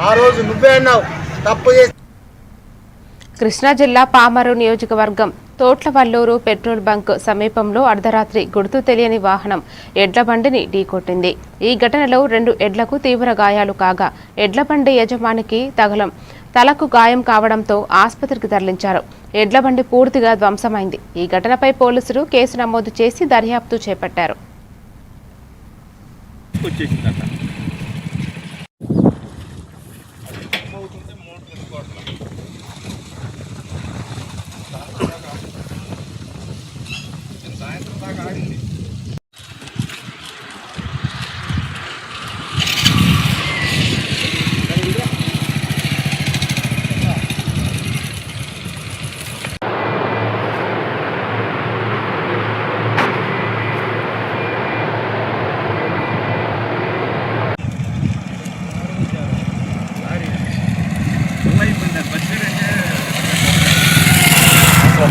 ఆ రోజు నువ్వే అన్నావు తప్పు చేసి. కృష్ణా జిల్లా పామరు నియోజకవర్గం తోట్లవల్లూరు పెట్రోల్ బంక్ సమీపంలో అర్ధరాత్రి గుర్తు తెలియని వాహనం ఎడ్ల బండిని ఢీకొట్టింది. ఈ ఘటనలో 2 ఎడ్లకు తీవ్ర గాయాలు కాగా ఎడ్ల బండి యజమానికి తలకు గాయం కావడంతో ఆసుపత్రికి తరలించారు. ఎడ్ల బండి పూర్తిగా ధ్వంసమైంది. ఈ ఘటనపై పోలీసులు కేసు నమోదు చేసి దర్యాప్తు చేపట్టారు.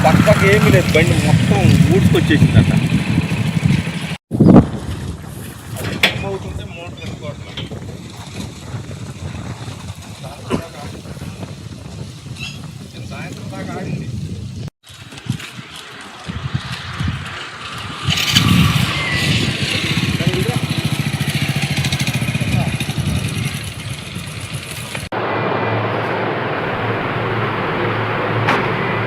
పక్కకి ఏమీ లేదు, బండి మొత్తం ఊడ్చుకొచ్చేసిందట. అవుతుంటే మోటార్ పెట్టుకోవట్లేదు. సాయంత్రం దాకా ఆడింది.